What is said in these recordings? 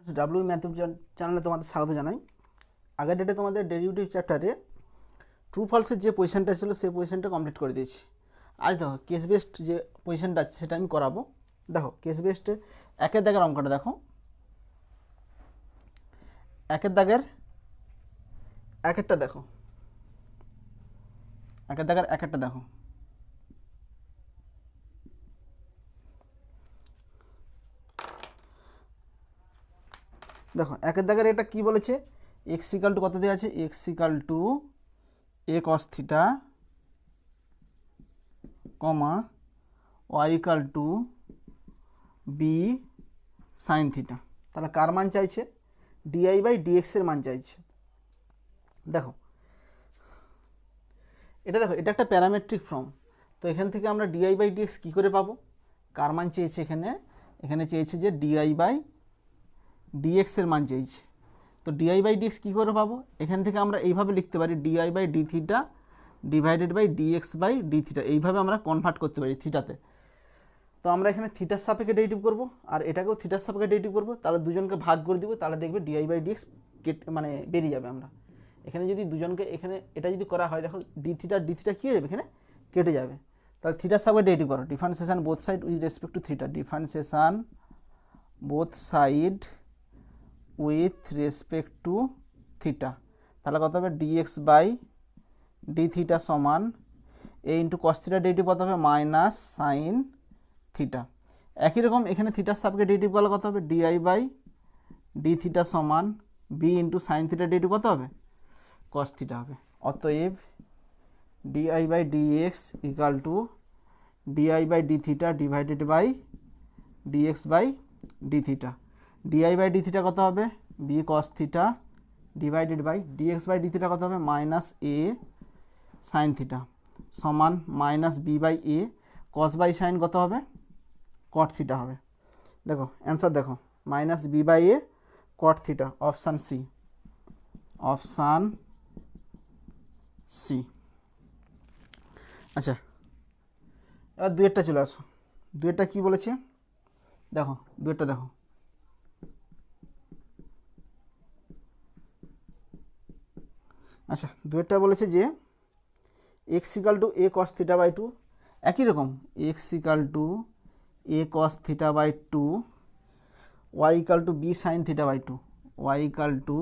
W math চ্যানেলে তোমাদের স্বাগত জানাই। আগের ডেটে তোমাদের ডেরিভেটিভ চ্যাপ্টারে ট্রু ফলসের যে পজিশনটা ছিল সেই পজিশনটা কমপ্লিট করে দিয়েছি। আজ দেখো কেস বেসড যে পজিশনটা আছে সেটা আমি করাবো। দেখো কেস বেসডে একের দাগের অঙ্কটা দেখো, একের দাগের একেরটা দেখো, একের দাগের একেরটা দেখো। দেখো একের দাগের এটা কি বলেছে, এক্স ইকাল টু কত দেওয়া আছে, x equal to a cos theta comma y equal to b sine theta. তাহলে কার মান চাইছে, ডিআই বাই ডিএক্সের মান চাইছে। দেখো এটা দেখো, এটা একটা প্যারামেট্রিক ফর্ম। তো এখান থেকে আমরা ডিআই বাই ডিএক্স কী করে পাবো, কার মান চেয়েছে এখানে, এখানে চেয়েছে যে ডিআই বাই ডিএক্সের মান চেয়েছে। তো ডিআই বাই ডিএক্স কী করে পাবো, এখান থেকে আমরা এইভাবে লিখতে পারি dy by D theta divided by dx by D theta, এইভাবে আমরা কনভার্ট করতে পারি থিটাতে। তো আমরা এখানে থিটার সাপেক্ষে ডেরিভেটিভ করবো আর এটাকেও থিটার সাপেক্ষে ডেরিভেটিভ করবো, তাহলে দুজনকে ভাগ করে দিব, তাহলে দেখবে ডিআই বাই ডিএক্স মানে বেরিয়ে যাবে। আমরা এখানে যদি দুজনকে এখানে এটা যদি করা হয়, দেখো ডি থিটা কী হয়ে যাবে, এখানে কেটে যাবে। তাহলে থিটার সাপেক্ষে ডেরিভেটিভ করো, differentiation both side with respect to theta, differentiation both side with respect to theta. তাহলে কত হবে, ডিএক্স বাই ডি থিটা সমান এ ইন্টু কস থিটা ডেরিভেটিভ কত হবে, মাইনাস সাইন থিটা। একই রকম এখানে থিটার সাপেক্ষে ডেরিভেটিভ করলে কত হবে, ডিআই বাই ডি থিটা সমান b into sine theta derivative কত হবে, কস থিটা হবে। অতএব dy by dx equal to dy by D theta divided by dx by D theta. Dy by D theta কত হবে, b cos theta divided by dx by D theta কত হবে, minus a sine theta সমান minus b by a cos by sine কত হবে, cot theta হবে। দেখো answer দেখো, minus b by a cot theta, option c, option c. আচ্ছা এবার দুয়েরটা চলে আসো, দুয়েরটা কী বলেছে দেখো, দুয়েরটা দেখো। আচ্ছা দুয়েরটা বলেছে যে x equal to a cos theta by two, একই রকম x equal to a cos theta by two y equal to b sine theta by two, y equal to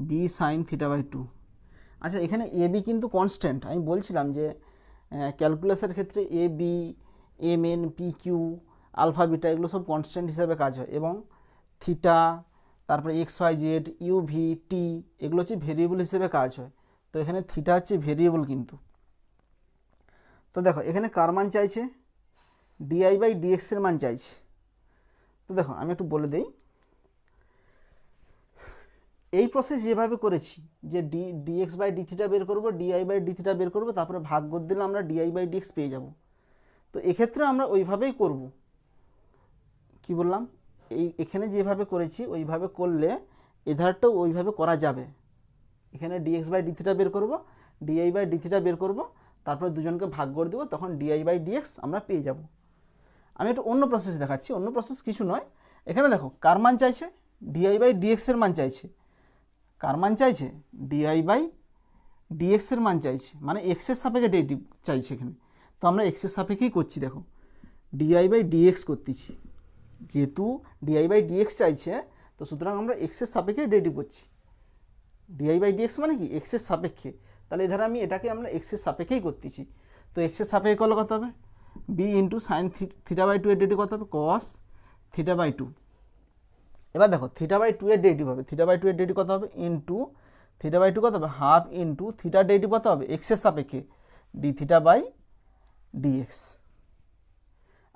b sine theta by two. আচ্ছা এখানে A B কিন্তু constant, আমি বলছিলাম যে ক্যালকুলাসের ক্ষেত্রে A B M N P Q alpha beta এগুলো সব কনস্ট্যান্ট হিসাবে কাজ হয়, এবং থিটা তারপরে X Y Z U V T এগুলো হচ্ছে ভেরিয়েবল হিসেবে কাজ হয়। তো এখানে থিটা হচ্ছে ভেরিয়েবল কিন্তু। তো দেখো এখানে কার মান চাইছে, ডিআই বাই ডিএক্সের মান চাইছে। তো দেখো আমি একটু বলে দিই, এই প্রসেস যেভাবে করেছি যে ডিএক্স বাই ডি থিটা বের করবো, ডিআই বাই ডি থিটা বের করবো, তারপরে ভাগ করে দিলে আমরা ডিআই বাই ডিএক্স পেয়ে যাব। তো এক্ষেত্রে আমরা ওইভাবেই করব, কি বললাম, এখানে যেভাবে করেছি ওইভাবে করলে এধারটাও ওইভাবে করা যাবে। এখানে ডিএক্স বাই ডি থিটা বের করবো, ডিআই বাই ডি থিটা বের করবো, তারপরে দুজনকে ভাগ করে দেবো, তখন ডিআই বাই ডিএক্স আমরা পেয়ে যাব। আমি একটু অন্য প্রসেস দেখাচ্ছি, অন্য প্রসেস কিছু নয়। এখানে দেখো কার মান চাইছে, ডিআই বাই ডিএক্সের মান চাইছে। কার মান চাইছে, ডিআই বাই ডিএক্সের মান চাইছে, মানে এক্সের সাপেক্ষে ডেরিভেটিভ চাইছে এখানে। তো আমরা এক্সের সাপেক্ষেই করছি, দেখো ডিআই বাই ডিএক্স করতেছি, যেহেতু ডিআই বাই ডিএক্স চাইছে তো সুতরাং আমরা এক্সের সাপেক্ষে ডেরিভেটিভ করছি। ডিআই বাই ডিএক্স মানে কি, এক্সের সাপেক্ষে, তাহলে এধারে আমি এটাকে আমরা এক্সের সাপেক্ষেই করতেছি। তো এক্সের সাপেক্ষে করলে কত হবে, b into sine theta by two এর ডেরিভেটিভ কত হবে, কস থিটা বাই টু। এবার দেখো থিটা বাই টু এর ডেরিভেটিভ হবে, থিটা বাই টু এর ডেরিভেটিভ কত হবে, ইন্টু থিটা বাই টু কত হবে, হাফ ইন্টু থিটার ডেরিভেটিভ কত হবে, এক্সের সাপেক্ষে ডি থিটা বাই ডিএক্স।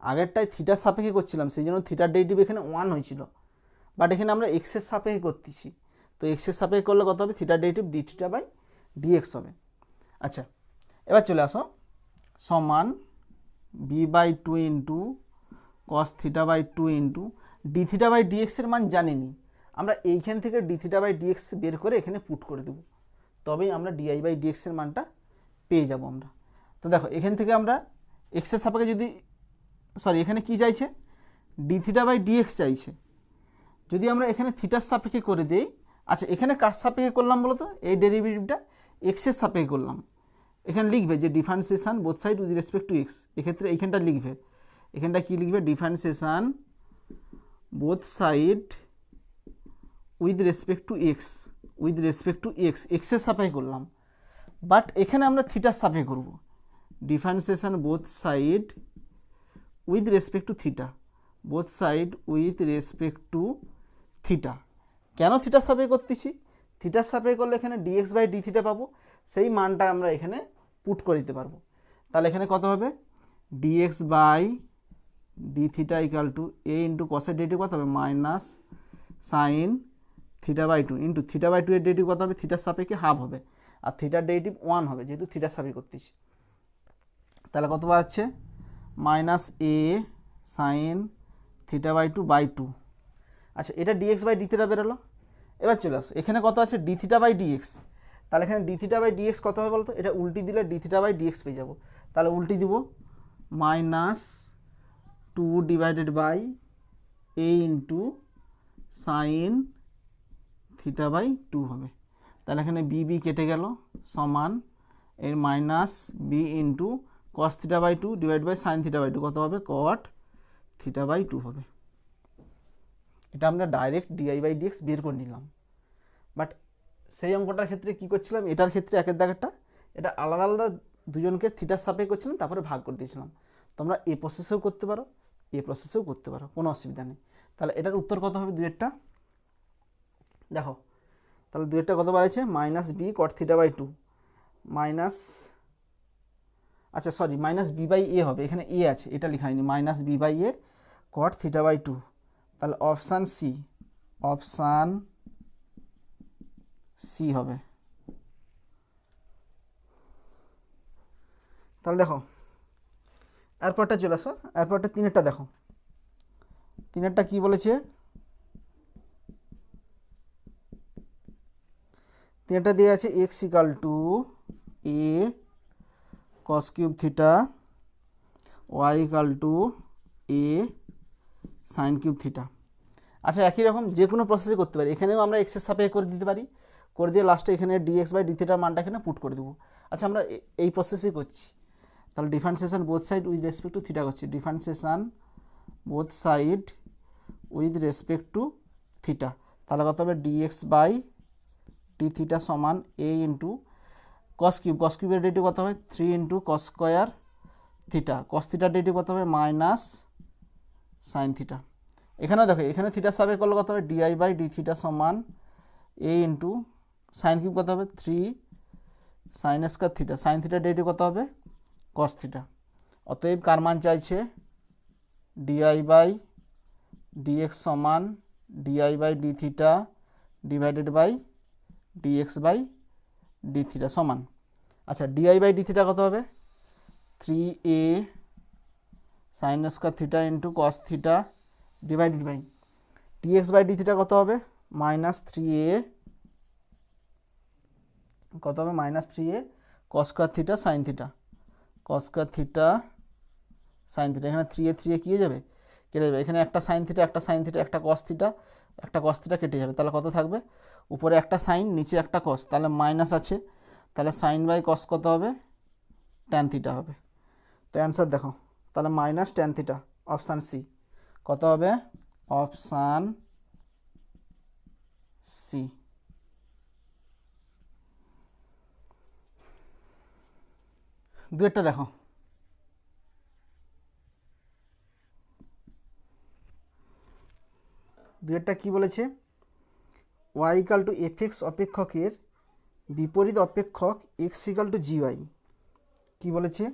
আগেরটায় থিটার সাপেক্ষে করছিলাম, সেই জন্য থিটার ডেরিভেটিভ এখানে 1 হয়েছিল, বাট এখানে আমরা এক্সের সাপেক্ষে করতেছি। তো এক্সের সাপেক্ষে করলে কত হবে, থিটার derivative D theta by DX হবে। আচ্ছা এবার চলে আসো, সমান B by two into cos theta by two into D theta by ডিএক্সের মান জানিনি, আমরা এইখান থেকে ডি থিটা বাই ডিএক্স বের করে এখানে পুট করে দেবো, তবেই আমরা ডিআই বাই ডিএক্সের মানটা পেয়ে যাব আমরা। তো দেখো এখান থেকে আমরা এক্সের সাপেক্ষে যদি, সরি এখানে কি চাইছে, ডি থিটা বাই ডিএক্স চাইছে, যদি আমরা এখানে থিটার সাপেক্ষে করে দিই, আচ্ছা এখানে কার সাপেক্ষে করলাম বলো তো, এই ডেরিভেটিভটা এক্সের সাপেক্ষে করলাম। এখানে লিখবে যে differentiation both side with respect to x, এক্ষেত্রে এইখানটা লিখবে, এখানটা কী লিখবে, differentiation both side with respect to x, with respect to x, এক্সের সাপেক্ষে করলাম। বাট এখানে আমরা থিটার সাপেক্ষে করব, differentiation both side with respect to theta, both side with respect to theta. কেন থিটার সাপেক্ষে করতেছি, থিটার সাপেক্ষে করলে এখানে ডিএক্স বাই ডি থিটা পাবো, সেই মানটা আমরা এখানে পুট করে দিতে পারবো। তাহলে এখানে কত হবে, DX by D theta equal to A into কসের ডেরিভেটিভ কত হবে, minus sine theta by two into theta by two এর ডেরিভেটিভ কত হবে, থিটার সাপেক্ষে হাফ হবে, আর থিটার ডেরিভেটিভ 1 হবে যেহেতু থিটার সাপেক্ষে করতেছি। তাহলে কত পাচ্ছে, minus a sine theta by two by two. আচ্ছা এটা ডিএক্স বাই ডি থিটা বেরোলো। এবার চলে আসো, এখানে কত আছে, ডি থিটা বাই ডিএক্স। তাহলে এখানে ডি থিটা বাই ডিএক্স কত হবে বলতো, এটা উল্টি দিলে ডি থিটা বাই ডিএক্স পেয়ে যাবো। তাহলে উল্টি দিব, minus 2 divided by a into sine theta by 2 হবে। তাহলে এখানে বি বি কেটে গেল, সমান এর minus b into cos theta by 2 divide by sine theta by 2 কত হবে, কট থিটা বাই 2 হবে। এটা আমরা ডাইরেক্ট ডিআই বাই ডিএক্স বের করে নিলাম। বাট সেই অঙ্কটার ক্ষেত্রে কী করছিলাম, এটার ক্ষেত্রে একের দাগেরটা এটা আলাদা আলাদা দুজনকে থিটার সাপেক্ষে করছিলাম, তারপরে ভাগ করে দিয়েছিলাম। তোমরা এ প্রসেসেও করতে পারো, এ প্রসেসেও করতে পারো, কোনো অসুবিধা নেই। তাহলে এটার উত্তর কত হবে, দুয়েরটা দেখো, তাহলে দুয়েরটা কত বাড়াইছে, minus b cot theta by 2 minus, আচ্ছা sorry minus b by a হবে, এখানে এ আছে এটা লেখা হয়নি, minus b by a cot theta by 2। তাহলে অপশান সি, অপশান সি হবে। তাহলে দেখো এরপরটা চলে আসো, এরপরটা তিনেরটা দেখো, তিনেরটা কি বলেছে, তিনেরটা দিয়ে আছে x equal to a cos cube theta, y equal to a sine cube theta. আচ্ছা একই রকম যে কোনো প্রসেসে করতে পারি, এখানেও আমরা এক্সের সাপেক্ষে করে দিতে পারি, করে দিয়ে লাস্টে এখানে ডিএক্স বাই ডি থিটার মানটা এখানে পুট করে দেবো। আচ্ছা আমরা এই প্রসেসেই করছি। তাহলে differentiation both side with respect to theta করছি, differentiation both side with respect to theta. তাহলে কত হবে, ডিএক্স বাই ডি থিটা সমান এ ইন্টু কস কিউব, কস কিউবের ডেরিভেটিভ কত হবে, 3 ইন্টু কস স্কোয়ার থিটা, কস থিটার ডেরিভেটিভ কত হবে, মাইনাস সাইন থিটা। এখানেও দেখো, এখানে থিটার সাপেক্ষে করলে কত হবে, ডিআই বাই ডি থিটা সমান এ ইন্টু সাইন কিউব কত হবে, 3 সাইন স্কোয়ার থিটা, সাইন থিটার ডেরিভেটিভ কত হবে, কস থিটা। অতএব কার মান চাইছে, ডিআই বাই ডিএক্স সমান dy by D theta divided by dx by D theta সমান, আচ্ছা ডিআই বাই ডি থিটা কত হবে, 3a sine square theta into cos theta divided by dx by D theta কত হবে, মাইনাস 3a কত হবে, minus 3a cos square theta sine theta, cos square theta sine theta. এখানে 3a 3a কী হয়ে যাবে, কেটে যাবে, এখানে একটা সাইন থিটা একটা সাইন থিটা একটা কস থিটা, একটা কস থিটা কেটে যাবে। তাহলে কত থাকবে, উপরে একটা সাইন নিচে একটা কস, তাহলে মাইনাস আছে, তাহলে সাইন বাই কস কত হবে, ট্যান থিটা হবে। তো অ্যান্সার দেখো, তাহলে minus tan theta, option C কত হবে, অপশান সি। দুয়েরটা দেখো, দুয়েরটা কি বলেছে, Y equal to F X অপেক্ষকের বিপরীত অপেক্ষক X equal to G Y. কী বলেছে,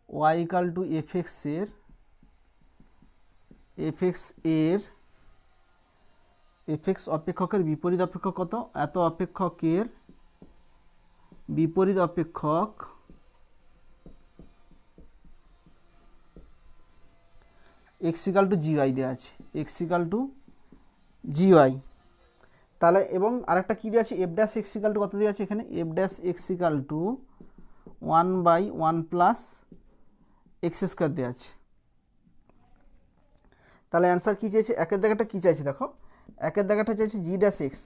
ওয়াই ইকাল টু এফ এক্সের এফ এক্স অপেক্ষকের বিপরীত অপেক্ষক কত, এত অপেক্ষকের বিপরীত অপেক্ষক X equal to G Y দেওয়া আছে, x equal to G Y. তাহলে এবং আরেকটা কী দেওয়া আছে, F dash x equal to কত দেওয়া আছে, এখানে F dash x equal two 1/1 plus x square দেওয়া আছে। তাহলে অ্যান্সার কী চেয়েছে, একের জায়গাটা কী চাইছে দেখো, একের জায়গাটা চাইছি জি ড্যাশ এক্স,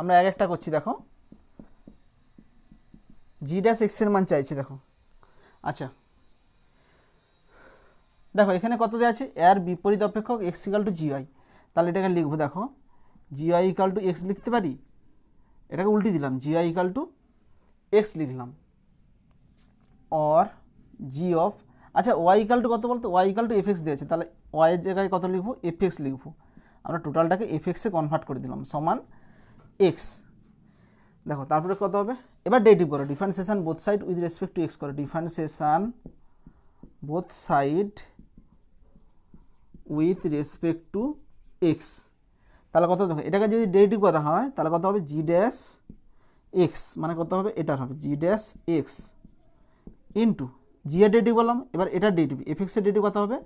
আমরা এক একটা করছি। দেখো জি ড্যাশ এক্সের মান চাইছি, দেখো। আচ্ছা দেখো এখানে কত দেওয়া আছে, এর বিপরীত অপেক্ষক এক্স ইকাল টু জিওয়াই, তাহলে এটাকে লিখবো। দেখো জিওয়াই ইকাল টু এক্স লিখতে পারি, এটাকে উল্টে দিলাম, জিওয়াই ইকাল টু এক্স লিখলাম। অর জি অফ, আচ্ছা ওয়াই ইকাল টু কত বলতো, y equal to F x দিয়েছে, তাহলে ওয়াইয়ের জায়গায় কত লিখবো, এফ এক্স লিখবো। আমরা টোটালটাকে এফ এক্সে কনভার্ট করে দিলাম, সমান এক্স। দেখো তারপরে কত হবে, এবার ডেরিভেটিভ করো, differentiation both side with respect to x করো, differentiation both side with respect to x. তাহলে কত, দেখো এটাকে যদি ডেরিভেটিভ করা হয় তাহলে কত হবে, জি ড্যাশ এক্স মানে কত হবে, এটার হবে জি ড্যাশ এক্স ইন্টু জি এর ডেরিভেটিভ বললাম, এবার এটার ডেরিভেটিভ এফ এক্সের ডেরিভেটিভ কত হবে,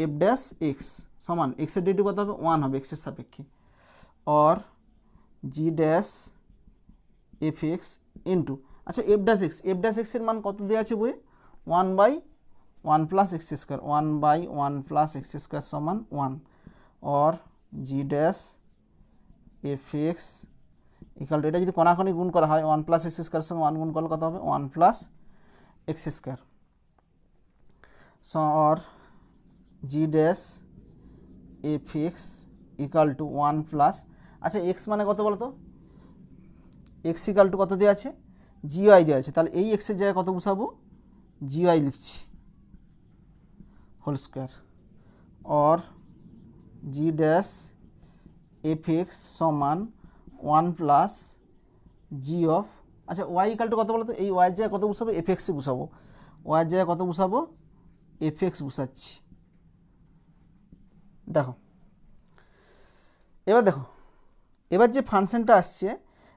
এফ ড্যাশ এক্স সমান এক্সের ডেরিভেটিভ কত হবে, 1 হবে এক্সের সাপেক্ষে। Or g dash f x into, আচ্ছা এফ ড্যাশ এক্সের মান কত দেওয়া আছে বইয়ে, 1/1 plus x square, 1/1 plus x square সমান 1। Or g dash f x equal to, এটা যদি কোনাকোনি গুণ করা হয় 1 প্লাস এক্স স্কোয়ার সঙ্গে 1 গুণ করলে কত হবে, 1 plus x square. Or g dash f x equal to 1 plus, আচ্ছা এক্স মানে কত বলো তো, এক্স ইকাল টু কত দেওয়া আছে, জিওয়াই দেওয়া আছে, তাহলে এই এক্সের জায়গায় কত বসাবো, জিওয়াই লিখছি whole square. Or g dash f x সমান 1 প্লাস জি অফ, আচ্ছা ওয়াই ইকাল টু কত বলো তো, এই ওয়াইয়ের জায়গায় কত বসাবো, এফ এক্সে বসাবো, ওয়াইয়ের জায়গায় কত বসাবো, এফ এক্স বসাচ্ছি। দেখো এবার দেখো, এবার যে ফাংশনটা আসছে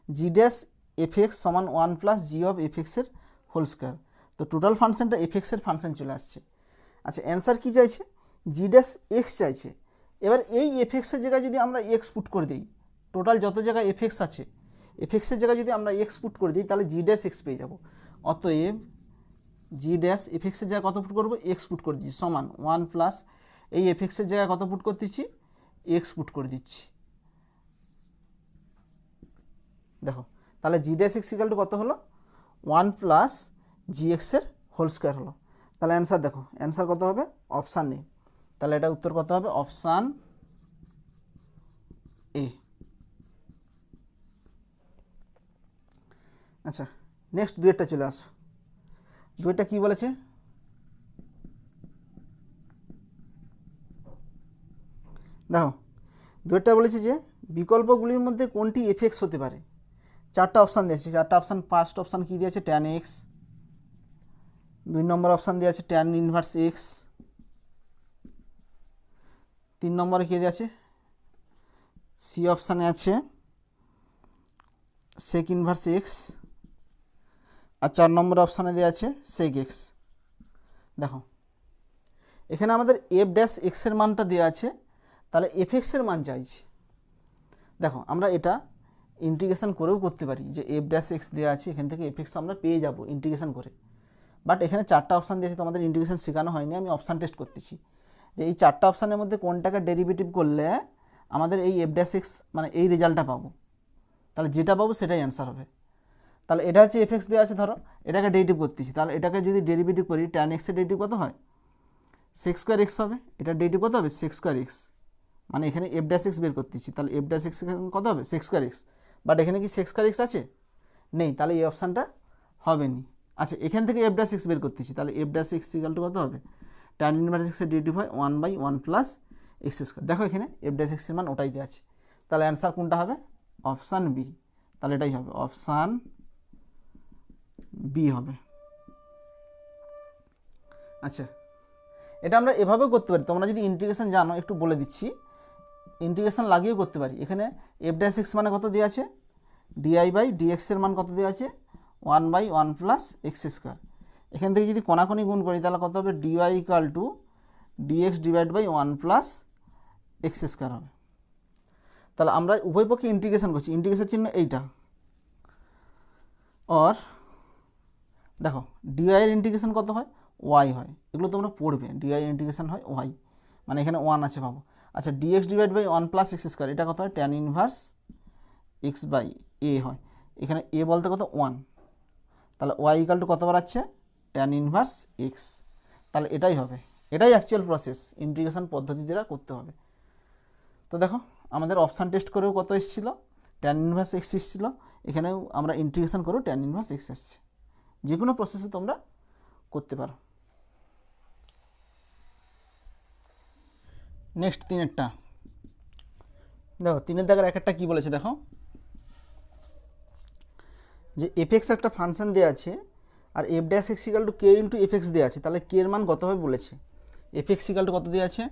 জি ড্যাশ এফ এক্স সমান 1 প্লাস জি অফ এফ এক্সের হোল স্কোয়ার, তো টোটাল ফাংশনটা এফ এক্সের ফাংশন চলে আসছে। আচ্ছা অ্যান্সার কী চাইছে, জি ড্যাশ এক্স চাইছে। এবার এই এফ এক্সের জায়গায় যদি আমরা এক্স পুট করে দিই, টোটাল যত জায়গায় এফ এক্স আছে এফ এক্সের জায়গায় যদি আমরা এক্স পুট করে দিই তাহলে জি ড্যাশ এক্স পেয়ে যাবো। অতএব জি ড্যাশ এফ এক্সের জায়গায় কত পুট করবো, এক্স পুট করে দিচ্ছি সমান 1 প্লাস এই এফ এক্সের জায়গায় কত পুট করতে দিচ্ছি, এক্স পুট করে দিচ্ছি। দেখো তাহলে জি ড্যাশ এক্স ইকাল টু কত হলো, 1 প্লাস জি এক্সের হোল স্কোয়ার হলো। তাহলে অ্যান্সার দেখো, অ্যান্সার কত হবে, অপশান এ। তাহলে এটা উত্তর কত হবে, অপশান এ। আচ্ছা নেক্সট দুয়েরটা চলে আসো, দুয়েরটা কী বলেছে, দেখো দুয়েরটা বলেছে যে বিকল্পগুলির মধ্যে কোনটি এফ এক্স হতে পারে, চারটা অপশান দিয়েছে, চারটা অপশান, ফার্স্ট অপশান কী দিয়েছে, ট্যান এক্স, 2 নম্বর অপশান দেওয়া আছে ট্যান ইনভার্স এক্স, 3 নম্বরে কী দেওয়া আছে, সি অপশানে আছে সেক ইনভার্স এক্স, আর 4 নম্বর অপশানে দেওয়া আছে সেক এক্স। দেখো এখানে আমাদের এফ ড্যাশ এক্সের মানটা দেওয়া আছে, তাহলে এফ এক্সের মান চাইছে। দেখো আমরা এটা ইন্টিগ্রেশন করেও করতে পারি, যে এফ ড্যাশ এক্স দেওয়া আছে, এখান থেকে এফ এক্স আমরা পেয়ে যাব ইন্টিগ্রেশন করে। বাট এখানে চারটা অপশান দিয়েছে, তোমাদের ইন্টিগ্রেশন শেখানো হয়নি, আমি অপশান টেস্ট করতেছি যে এই চারটা অপশানের মধ্যে কোনটাকে ডেরিভেটিভ করলে আমাদের এই এফ ড্যাশ এক্স মানে এই রেজাল্টটা পাবো, তাহলে যেটা পাবো সেটাই অ্যান্সার হবে। তাহলে এটা হচ্ছে এফ এক্স দেওয়া আছে, ধরো এটাকে ডেরিভেটিভ করতেছি, তাহলে এটাকে যদি ডেরিভেটিভ করি ট্যান এক্সের ডেরিভেটিভ কত হয়, সেক স্কোয়ার এক্স হবে, এটা ডেরিভেটিভ কত হবে, সেক স্কোয়ার এক্স, মানে এখানে এফ ড্যাশ এক্স বের করতেছি, তাহলে এফ ড্যাশ এক্স কত হবে, সেক স্কোয়ার এক্স, বাট এখানে কি সেক স্কোয়ার এক্স আছে, নেই, তাহলে এই অপশানটা হবে নি। আচ্ছা এখান থেকে এফ ড্যাশ এক্স বের করতেছি, তাহলে F dash x equal to কত হবে, ট্যান ইনভার্স এক্সের ডেরিভেটিভ হয় 1/1 প্লাস এক্স স্কোয়ার। দেখো এখানে এফ ড্যাশ এক্সের মান ওটাই দেওয়া আছে, তাহলে অ্যান্সার কোনটা হবে, অপশান বি, তাহলে এটাই হবে, অপশান বি হবে। আচ্ছা এটা আমরা এভাবেও করতে পারি, তোমরা যদি ইন্টিগ্রেশন জানো একটু বলে দিচ্ছি, ইন্টিগ্রেশন লাগিয়েও করতে পারি। এখানে এফ ড্যাশ এক্স মানে কত দেওয়া আছে, ডিআই বাই ডিএক্সের মান কত দেওয়া আছে, 1/1 প্লাস এক্স স্কোয়ার। এখান থেকে যদি কোনাকোনি গুণ করি তাহলে কত হবে, dy equal to dx divide by 1 plus x square হবে। তাহলে আমরা উভয় পক্ষে ইন্টিগ্রেশন করছি, ইন্টিগ্রেশন চিহ্ন এইটা। অর দেখো ডিওয়াই এর ইন্টিগ্রেশন কত হয়, ওয়াই হয়, এগুলো তোমরা পড়বে, ডিওয়াই এর ইন্টিগ্রেশন হয় ওয়াই, মানে এখানে 1 আছে পাবো। আচ্ছা dx divide by 1 plus x square, এটা কত হয় tan inverse x by a হয়, এখানে এ বলতে কত 1, তাহলে ওয়াই ইকাল টু কত বাড়াচ্ছে ট্যান ইনভার্স এক্স, তাহলে এটাই হবে, এটাই অ্যাকচুয়াল প্রসেস, ইন্টিগ্রেশন পদ্ধতি দ্বারা করতে হবে। তো দেখো আমাদের অপশান টেস্ট করেও কত এসেছিলো ট্যান ইনভার্স এক্স এসেছিলো, এখানেও আমরা ইন্টিগ্রেশন করেও ট্যান ইনভার্স এক্স আসছে, যে কোনো প্রসেসে তোমরা করতে পারো। নেক্সট 3-এরটা দেখো, 3-এর দাগের একটা কী বলেছে দেখো, যে এফ এক্স একটা ফাংশন দেওয়া আছে আর f dash x equal to K into f x দেওয়া আছে, তাহলে কে এর মান কত হবে বলেছে। এফ এক্স ইকাল টু কত দেওয়া আছে,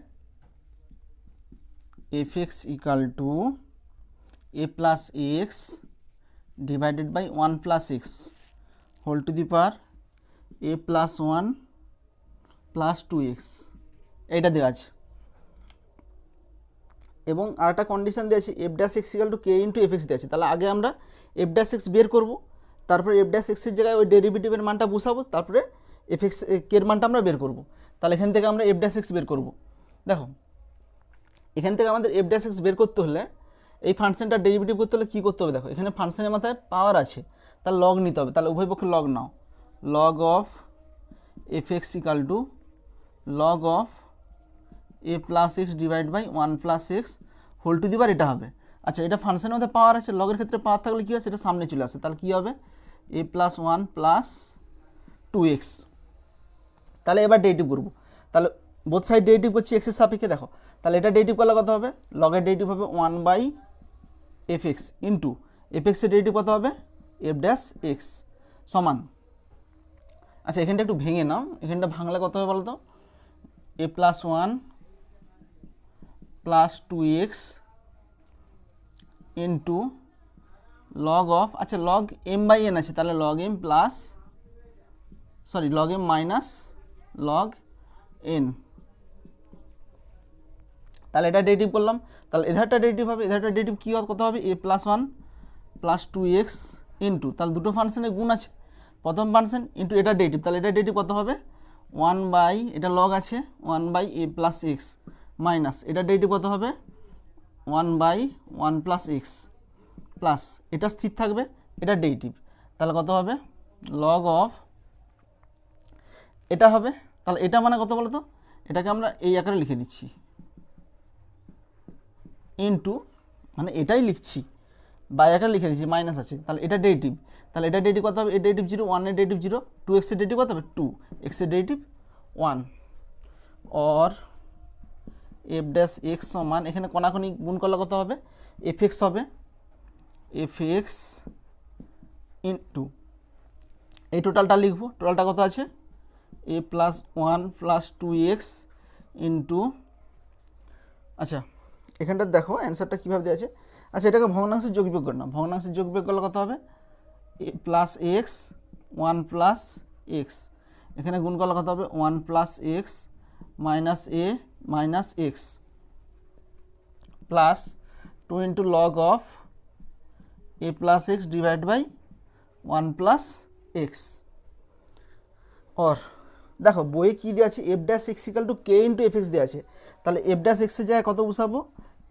f x equal to a plus x divided by 1 plus x whole to the power a plus 1 plus 2x, এইটা দেওয়া আছে। এবং আর একটা কন্ডিশন দেওয়া আছে F dash x equal to K into f x দেওয়া আছে, তাহলে আগে আমরা এফ ড্যাশ এক্স বের করবো, তারপরে এফ ড্যাশ এক্সের জায়গায় ওই ডেরিভেটিভের মানটা বসাবো, তারপরে এফ এক্স কে এর মানটা আমরা বের করবো। তাহলে এখান থেকে আমরা এফ ড্যাশ এক্স বের করবো। দেখো এখান থেকে আমাদের এফ ড্যাশ এক্স বের করতে হলে, এই ফাংশনটা ডেরিভেটিভ করতে হলে কী করতে হবে, দেখো এখানে ফাংশনের মাথায় পাওয়ার আছে, তার লগ নিতে হবে, তাহলে উভয় পক্ষে লগ নাও, log of f x equal to log of a plus x divide by 1 plus x whole to the power, এটা হবে। আচ্ছা এটা ফাংশনের মধ্যে পাওয়ার আছে, লগের ক্ষেত্রে পাওয়ার থাকলে কী হয় সেটা সামনে চলে আসে, তাহলে কী হবে এ প্লাস 1 প্লাস 2x, তাহলে এবার ডেরিভেটিভ করবো, তাহলে বোথ সাইড ডেরিভেটিভ করছি এক্সের সাপেক্ষে, দেখো তাহলে এটা ডেরিভেটিভ করলে কত হবে, লগের ডেরিভেটিভ হবে 1 by f x into f এক্সের ডেরিভেটিভ কত হবে এফ ড্যাশ এক্স সমান, আচ্ছা এখানটা একটু ভেঙে নাও, এখানটা ভাঙলে কত হবে বলো তো, a plus 1 plus 2x into log of, আচ্ছা লগ এম বাই এন আছে, তাহলে log m plus log m minus log n, তাহলে এটা ডেরিভেটিভ করলাম, তাহলে এধারটা ডেরিভেটিভ হবে, এধারটা ডেরিভেটিভ কী কত হবে a plus 1 plus 2x into, তাহলে দুটো ফাংশনের গুণ আছে, প্রথম ফাংশন ইন্টু এটা ডেরিভেটিভ, তাহলে এটা ডেরিভেটিভ কত হবে 1 বাই, এটা লগ আছে 1 by a plus x minus এটা ডেরিভেটিভ কত হবে 1 বাই 1 প্লাস এক্স প্লাস এটা স্থির থাকবে, এটা ডেরিভেটিভ, তাহলে কত হবে লগ অফ, এটা হবে, তাহলে এটা মানে কত বলো তো, এটাকে আমরা এই আকারে লিখে দিচ্ছি ইন্টু, মানে এটাই লিখছি বাই আকারে লিখে দিচ্ছি, মাইনাস আছে, তাহলে এটা ডেরিভেটিভ, তাহলে এটা ডেরিভেটিভ কত হবে, এ ডেরিভেটিভ 0, 1 এর ডেরিভেটিভ 0, 2x এর ডেরিভেটিভ কত হবে 2, x এর derivative 1, or F dash x সমান, এখানে কোনাকুনি গুণ করলে কত হবে এফ এক্স হবে, এফ এক্স ইন্টু এই টোটালটা লিখবো, টোটালটা কত আছে এ প্লাস 1 প্লাস 2x ইন্টু, আচ্ছা এখানটা দেখো অ্যান্সারটা কীভাবে দেওয়া আছে, আচ্ছা এটাকে ভগ্নাংশের যোগ বিয়োগ করে নাও, ভগ্নাংশের যোগ বিয়োগ করলে কত হবে a plus x 1 plus x, এখানে গুণ করলে কত হবে 1 plus x minus a minus x plus 2 into log of a plus x divide by 1 plus x, or দেখো বইয়ে কী দেওয়া আছে F dash x equal to K into f x দেওয়া আছে, তাহলে এফ ড্যাশ এক্সের জায়গায় কত বসাবো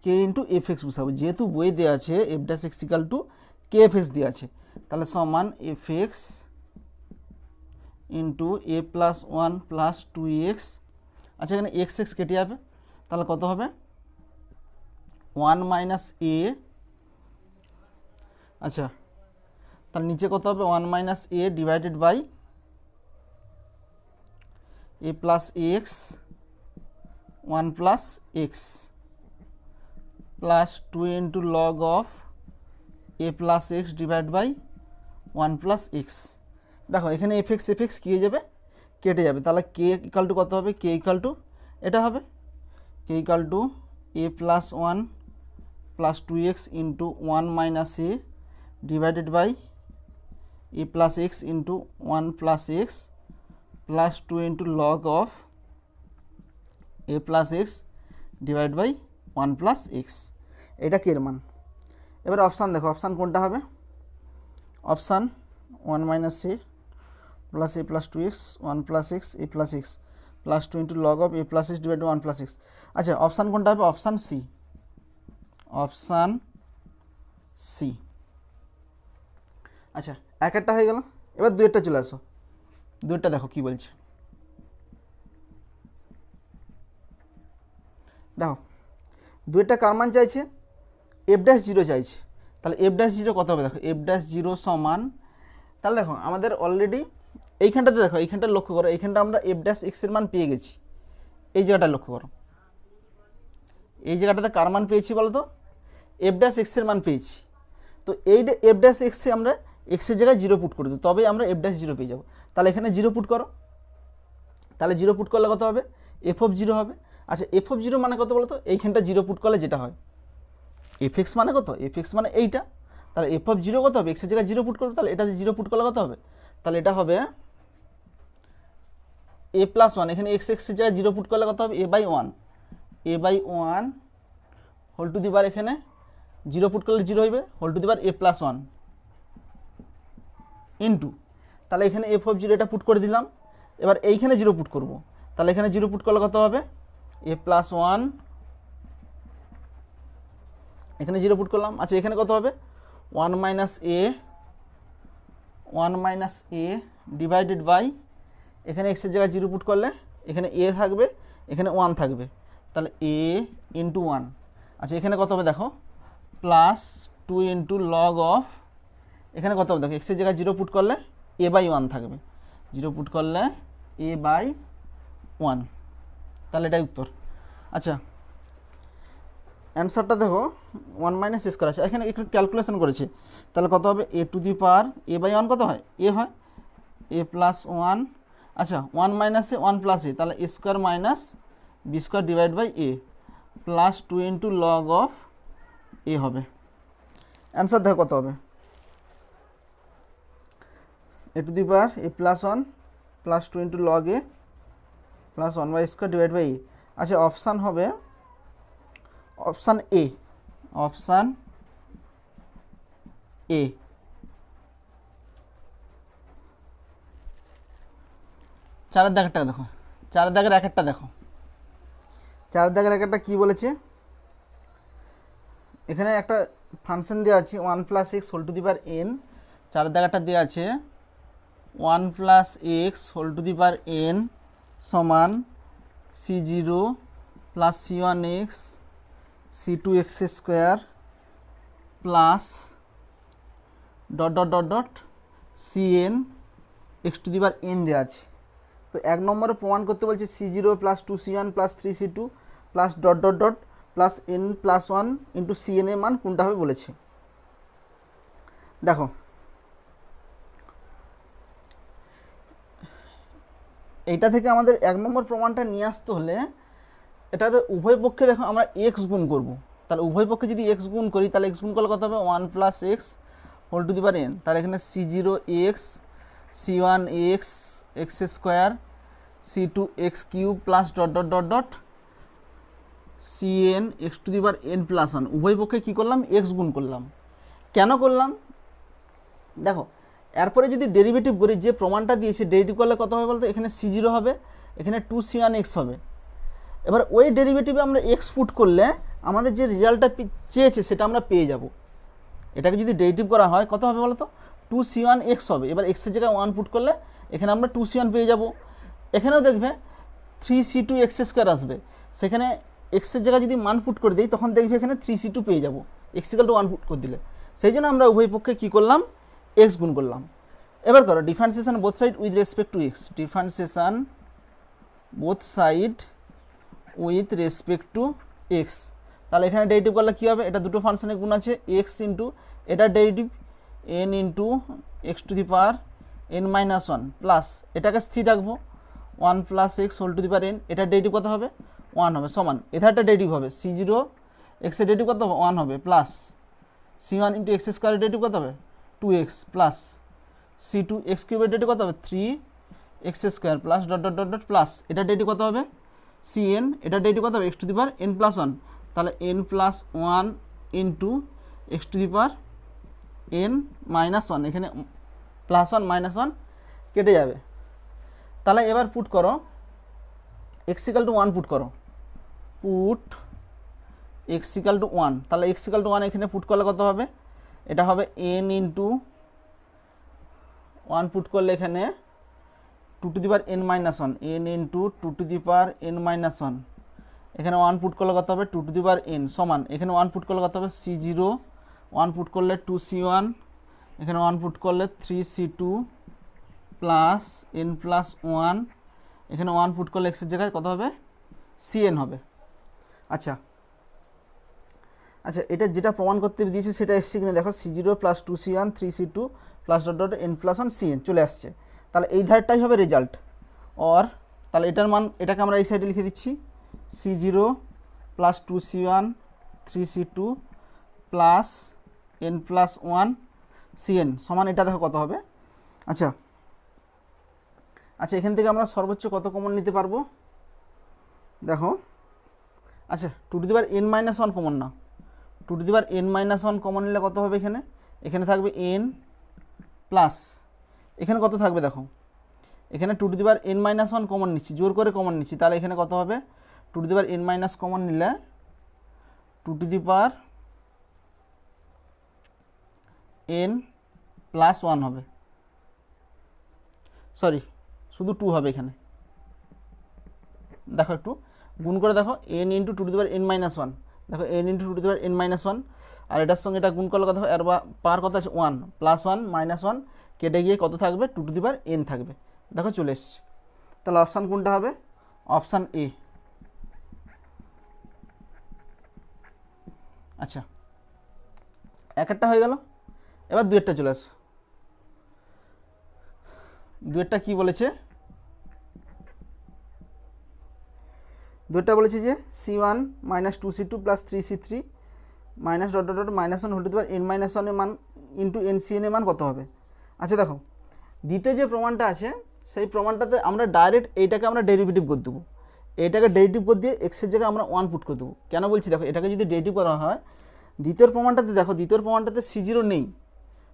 কে ইন্টু এফ এক্স বসাবো, যেহেতু বইয়ে দেওয়া আছে F dash x equal to K F x দেওয়া আছে, তাহলে সমান এফ এক্স ইন্টু এ প্লাস 1 প্লাস 2x, আচ্ছা এখানে এক্স এক্স কেটে যাবে, তাহলে কত হবে 1 মাইনাস এ, আচ্ছা তাহলে নিচে কত হবে 1 minus a divided by a plus x 1 plus x plus 2 into log of a plus x divide by 1 plus x, দেখো এখানে এফ এক্স কী হয়ে যাবে কেটে যাবে, তাহলে কে ইকাল টু কত হবে কে ইকাল টু এটা হবে k equal to a plus 1 plus 2x into 1 minus a divided by a plus x into 1 plus x plus 2 into log of a plus x divide by 1 plus x, এটা কে এর মান। এবার option দেখো, option কোনটা হবে, option 1 minus a plus a plus 2x 1 plus x a plus x plus 2 into log of a plus x divide 1 plus x. আচ্ছা option কোনটা হবে? Option c, option c. আচ্ছা এক একটা হয়ে গেল, এবার দুইটা চলে আসো, দুইটা দেখো কি বলছে। দেখো দুইটা কার মান চাইছে? এফ ড্যাশ জিরো চাইছে। তাহলে এফ ড্যাশ জিরো কত হবে? দেখো এফ ড্যাশ জিরো সমান, তাহলে দেখো আমাদের অলরেডি এইখানটাতে দেখো, এইখানটা লক্ষ্য করো, এইখানটা আমরা এফ ড্যাশ এক্সের মান পেয়ে গেছি। এই জায়গাটা লক্ষ্য করো, এই জায়গাটাতে কার মান পেয়েছি বলো তো? এফ ড্যাশ এক্সের মান পেয়েছি। তো এই এফ ড্যাশ এক্সে আমরা এক্সের জায়গায় জিরো পুট করে দিই, তবেই আমরা এফ ড্যাশ জিরো পেয়ে যাবো। তাহলে এখানে জিরো পুট করো, তাহলে জিরো পুট করলে কত হবে? এফ অফ জিরো হবে। আচ্ছা এফ অফ জিরো মানে কত বলো তো? এইখানটা জিরো পুট করলে যেটা হয়, এফ এক্স মানে কত? এফ এক্স মানে এইটা। তাহলে এফ অফ জিরো কত হবে? এক্সের জায়গায় জিরো পুট করবে, তাহলে এটা জিরো পুট করলে কত হবে? তাহলে এটা হবে এ প্লাস ওয়ান। এখানে এক্স এক্সের জায়গায় জিরো পুট করলে কত হবে? A by one, a by one whole to the bar, এখানে জিরো পুট করলে জিরো হইবে, whole to the bar a plus one into, তাহলে এখানে এফ অফ জিরো এটা পুট করে দিলাম। এবার এইখানে জিরো পুট করব, তাহলে এখানে জিরো পুট করলে কত হবে? এ প্লাস ওয়ান, এখানে জিরো পুট করলাম। আচ্ছা এখানে কত হবে? One minus a divided by, এখানে এক্সের জায়গায় জিরো পুট করলে এখানে এ থাকবে, এখানে ওয়ান থাকবে, তাহলে এ ইন্টু ওয়ান। আচ্ছা এখানে কত হবে দেখো? প্লাস 2 ইন্টু লগ অফ, এখানে কত হবে দেখো? এক্সের জায়গায় জিরো পুট করলে এ বাই ওয়ান থাকবে, জিরো পুট করলে এ বাই ওয়ান, তাহলে এটাই উত্তর। আচ্ছা অ্যান্সারটা দেখো 1 মাইনাস এ স্কোয়ার আছে, এখানে একটু ক্যালকুলেশন করেছে, তাহলে কত হবে? A to the power a by one কত হয়? এ হয়, এ প্লাস ওয়ান। আচ্ছা 1 মাইনাস এ 1 প্লাস এ, তাহলে a square minus b square divide by a plus 2 into log of a হবে। অ্যান্সার দেখো কত হবে? A to the power a plus one plus 2 into log a plus 1 by square divide by a. আচ্ছা option হবে option A, option A. চারের দাগেরটা দেখো, চারের দাগের এক একটা দেখো, চারের দাগের এক একটা কী বলেছে? এখানে একটা ফাংশন দেওয়া আছে 1 plus x whole to the power n, চারের দাগেরটা দেওয়া আছে 1 plus x whole to the power n সমান c zero plus c one x c two x square plus dot dot dot dot c n x to the power n দেওয়া আছে। তো এক নম্বরে প্রমাণ করতে বলছে c zero plus two c one plus three c two plus dot dot dot plus N plus one into c n এর মান কোনটা হবে বলেছে। দেখো এইটা থেকে আমাদের এক নম্বর প্রমাণটা নিয়ে আসতে হলে এটাতে উভয় পক্ষে দেখো আমরা এক্স গুণ করব, তাহলে উভয় পক্ষে যদি এক্স গুণ করি তাহলে এক্স গুণ করলে কত হবে? 1 plus x whole to the power n, তাহলে এখানে c zero x c one x x square c two x cube plus dot dot dot dot c n x to the power n plus one. উভয় পক্ষে কী করলাম? X গুণ করলাম। কেন করলাম? দেখো এরপরে যদি ডেরিভেটিভ করি, যে প্রমাণটা দিয়েছে ডেরিভেটিভ করলে কত হবে বলতো? এখানে সি জিরো হবে, এখানে টু সি ওয়ান এক্স হবে। এবার ওই ডেরিভেটিভে আমরা এক্স পুট করলে আমাদের যে রেজাল্টটা চেয়েছে সেটা আমরা পেয়ে যাব। এটাকে যদি ডেরিভেটিভ করা হয় কত হবে বলো তো? টু সি ওয়ান এক্স হবে। এবার এক্সের জায়গায় ওয়ান পুট করলে এখানে আমরা টু সি ওয়ান পেয়ে যাব। এখানেও দেখবে three c two x square আসবে, সেখানে এক্সের জায়গায় যদি মান পুট করে দিই তখন দেখবে এখানে থ্রি সি টু পেয়ে যাবো, x equal to one put করে দিলে। সেই জন্য আমরা উভয় পক্ষে কী করলাম? এক্স গুণ করলাম। এবার করো differentiation both side with respect to x, differentiation both side with respect to x. তাহলে এখানে ডেরিভেটিভ করলে কী হবে? এটা দুটো ফাংশনের গুণ আছে, এক্স ইন্টু এটার derivative n into x to the power n minus one plus এটাকে স্থির রাখবো 1 plus x whole to the power n, এটার ডেরিভেটিভ কত হবে? 1 হবে সমান এধারটা ডেরিভেটিভ হবে সি জিরো এক্সের ডেরিভেটিভ কত হবে? 1 হবে plus c one into x স্কোয়ারের ডেরিভেটিভ কত হবে? 2x plus c two x কিউবের ডেরিভেটিভ কত হবে? 3x square plus dot dot dot dot plus এটার ডেরিভেটিভ কত হবে? সি এন, এটার ডেরিভেটিভ কত হবে? X to the power n plus one, তাহলে n plus one into x to the power n minus one, এখানে প্লাস ওয়ান মাইনাস ওয়ান কেটে যাবে। তাহলে এবার পুট করো এক্স ইকাল টু 1 পুট করো, পুট এক্স ইকাল টু 1, তাহলে x equal to 1 এখানে পুট করলে কত হবে, এটা হবে n ইন্টু 1 পুট করলে এখানে 2 two the power n minus 1, n into 2 two the power n minus 1, এখানে 1 পুট করলে কত হবে 2 টু দি পাওয়ার n সমান, এখানে 1 পুট করলে কত হবে c0, 1 পুট করলে 2c1, এখানে 1 পুট করলে 3c2 প্লাস n প্লাস 1, এখানে 1 পুট করলে এক্সের জায়গায় কত হবে cn হবে। আচ্ছা আচ্ছা, এটা যেটা প্রমাণ করতে দিয়েছি সেটা এসছে কিনা দেখো, c0 plus 2c1 3c2 plus dot dot n plus 1 cn চলে আসছে, তাহলে এই ধারটাই হবে রেজাল্ট। অর তাহলে এটার মান, এটাকে আমরা এই সাইডে লিখে দিচ্ছি c0 plus 2c1 3c2 plus n plus 1 cn সমান, এটা দেখো কত হবে। আচ্ছা আচ্ছা, এখান থেকে আমরা সর্বোচ্চ কত কমন নিতে পারবো দেখো। আচ্ছা 2 two the power n minus 1 common না, 2 two the power n minus 1 common নিলে কত হবে, এখানে এখানে থাকবে n প্লাস, এখানে কত থাকবে দেখো, এখানে 2 two the power n minus 1 common নিচ্ছি, জোর করে কমন নিচ্ছি, তাহলে এখানে কত হবে 2 two the power n minus common নিলে 2 two the power n plus 1 হবে, সরি শুধু 2 হবে এখানে, দেখো একটু গুণ করে দেখো n into 2 two the power n minus 1, দেখো n into 2 two the power n minus 1, আর এটার সঙ্গে এটা গুণ করলে কত হবে, এর পাওয়ার কত আছে 1, প্লাস 1 মাইনাস 1 কেটে গিয়ে কত থাকবে 2 টু দি পাওয়ার n থাকবে, দেখো চলে এসছে। তাহলে অপশান কোনটা হবে, অপশান এ। আচ্ছা একটা হয়ে গেল, এবার দুয়েরটা চলে আসো। দুয়েরটা কি বলেছে, দুয়েরটা বলেছে যে c1 minus 2c2 plus 3c3 minus dot dot dot minus 1 whole to the power n minus 1 এর মান ইন্টুncn এর মান কত হবে। আচ্ছা দেখো দ্বিতীয় যে প্রমাণটা আছে সেই প্রমাণটাতে আমরা ডাইরেক্ট এইটাকে আমরা ডেরিভেটিভ করে দেবো, এইটাকে ডেরিভেটিভ করে দিয়ে এক্সের জায়গায় আমরা 1 পুট করে দেবো। কেন বলছি দেখো, এটাকে যদি ডেরিভেটিভ করা হয় দ্বিতীয় প্রমাণটাতে, দেখো দ্বিতীয় প্রমাণটাতে c0 নেই,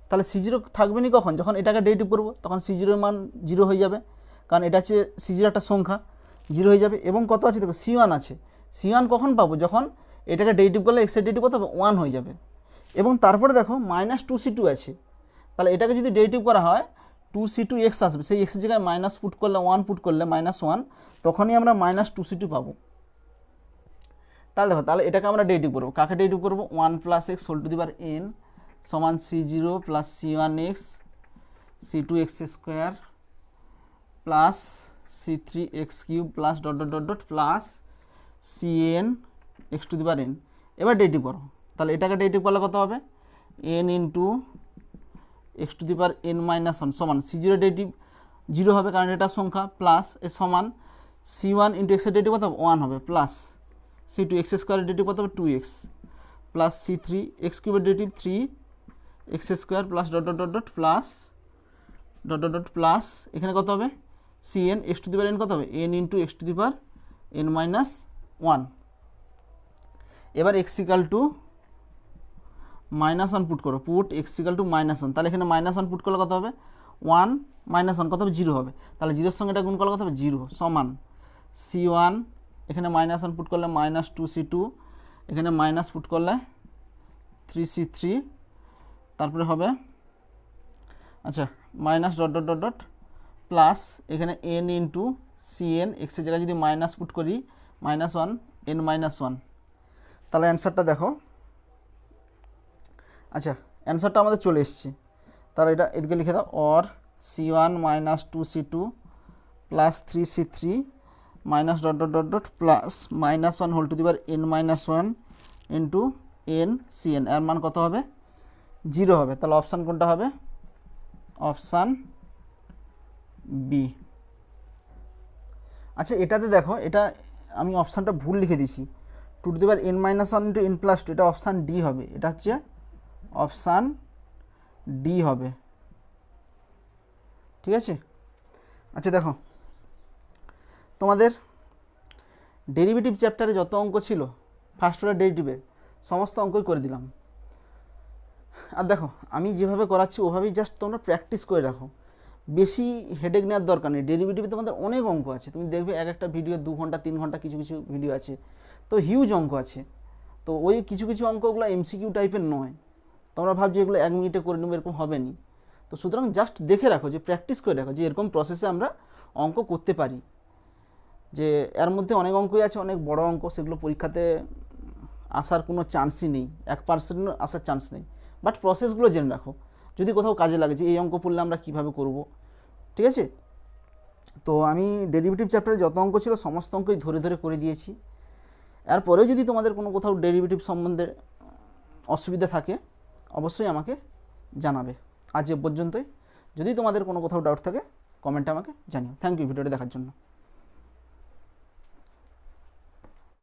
তাহলে c0 থাকবে না কখন, যখন এটাকে ডেরিভেটিভ করবো তখন c0 এর মান 0 হয়ে যাবে, কারণ এটা হচ্ছে c0 একটা সংখ্যা, 0 হয়ে যাবে। এবং কত আছে দেখো c1 আছে, c1 কখন পাবো, যখন এটাকে ডেরিভেটিভ করলে এক্সের ডেরিভেটিভ কত হবে 1 হয়ে যাবে। এবং তারপরে দেখো মাইনাস 2c2 আছে, তাহলে এটাকে যদি ডেরিভেটিভ করা হয় 2c2 x আসবে, সেই এক্সের জায়গায় মাইনাস পুট করলে 1 পুট করলে মাইনাস 1, তখনই আমরা মাইনাস 2c2 পাবো। তাহলে দেখো, তাহলে এটাকে আমরা ডেরিভেটিভ করবো, কাকে ডেরিভেটিভ করবো 1 plus x whole to the power n সমান c0 plus c1x c2x square plus c3x cube plus dot dot dot dot plus cn x to the power n। এবার ডেরিভেটিভ করো, তাহলে এটাকে ডেরিভেটিভ করলে কত হবে n into x to the power n minus 1 সমান c0 derivative 0 হবে কারণ এটা সংখ্যা, প্লাস এর সমান c1 ইন্টু x এর ডেরিভেটিভ কত হবে 1 হবে, প্লাস c2 x স্কোয়ারের ডেরিভেটিভ কত হবে 2x প্লাস c3 x কিউবের derivative 3x square plus dot dot dot dot plus dot dot dot plus এখানে কত হবে cn x to the power n কত হবে n into x to the power n minus 1। এবার x equal to minus 1 put করো, put x equal to minus 1, তাহলে এখানে minus 1 put করলে কত হবে 1 মাইনাস 1 কত হবে 0 হবে, তাহলে 0 এর সঙ্গে এটা গুণ করলে কত হবে 0 সমান c1, এখানে মাইনাস 1 পুট করলে মাইনাস 2c2, এখানে মাইনাস পুট করলে 3c3, তারপরে হবে আচ্ছা minus dot dot dot dot plus এখানে n ইন্টু cn, এক্সের জায়গায় যদি মাইনাস পুট করি মাইনাস 1 n মাইনাস 1, তাহলে অ্যান্সারটা দেখো। আচ্ছা অ্যান্সারটা আমাদের চলে এসছে, তাহলে এটা এদিকে লিখে দাও, or c1 minus 2c2 plus 3c3 minus dot dot dot dot plus minus 1 whole to the power n minus 1 into n cn, এর মান কত হবে 0 হবে। তাহলে অপশান কোনটা হবে, অপশান বি। আচ্ছা এটাতে দেখো, এটা আমি অপশানটা ভুল লিখে দিয়েছি, 2 two the power n minus 1 into n plus 2, এটা অপশান ডি হবে, এটা হচ্ছে অপশান ডি হবে, ঠিক আছে। আচ্ছা দেখো তোমাদের ডেরিভেটিভ চ্যাপ্টারে যত অঙ্ক ছিল ফার্স্ট অর্ডার ডেরিভেটিভে সমস্ত অঙ্কই করে দিলাম। আর দেখো আমি যেভাবে করাচ্ছি ওভাবেই জাস্ট তোমরা প্র্যাকটিস করে রাখো, বেশি হেডেক নেওয়ার দরকার নেই। ডেরিভেটিভে তোমাদের অনেক অঙ্ক আছে, তুমি দেখবে এক একটা ভিডিও 2 ঘন্টা 3 ঘন্টা কিছু কিছু ভিডিও আছে, তো হিউজ অঙ্ক আছে। তো ওই কিছু কিছু অঙ্কগুলো এমসিকিউ টাইপের নয়, তোমরা ভাবছো এগুলো 1 মিনিটে করে নেবো, এরকম হবে নি। তো সুতরাং জাস্ট দেখে রাখো, যে প্র্যাকটিস করে রাখো যে এরকম প্রসেসে আমরা অঙ্ক করতে পারি। যে এর মধ্যে অনেক অঙ্কই আছে, অনেক বড় অঙ্ক, সেগুলো পরীক্ষাতে আসার কোনো চান্সই নেই, 1% আসার চান্স নেই। বাট প্রসেসগুলো জেনে রাখো, যদি কোথাও কাজে লাগে যে এই অঙ্ক পড়লে আমরা কীভাবে করব, ঠিক আছে। তো আমি ডেরিভেটিভ চ্যাপ্টারে যত অঙ্ক ছিল সমস্ত অঙ্কই ধরে ধরে করে দিয়েছি। এরপরেও যদি তোমাদের কোনো কোথাও ডেরিভেটিভ সম্বন্ধে অসুবিধা থাকে অবশ্যই আমাকে জানাবে। আজ এ পর্যন্তই। যদি তোমাদের কোনো কোথাও ডাউট থাকে কমেন্টে আমাকে জানিও। থ্যাংক ইউ ভিডিওটা দেখার জন্য।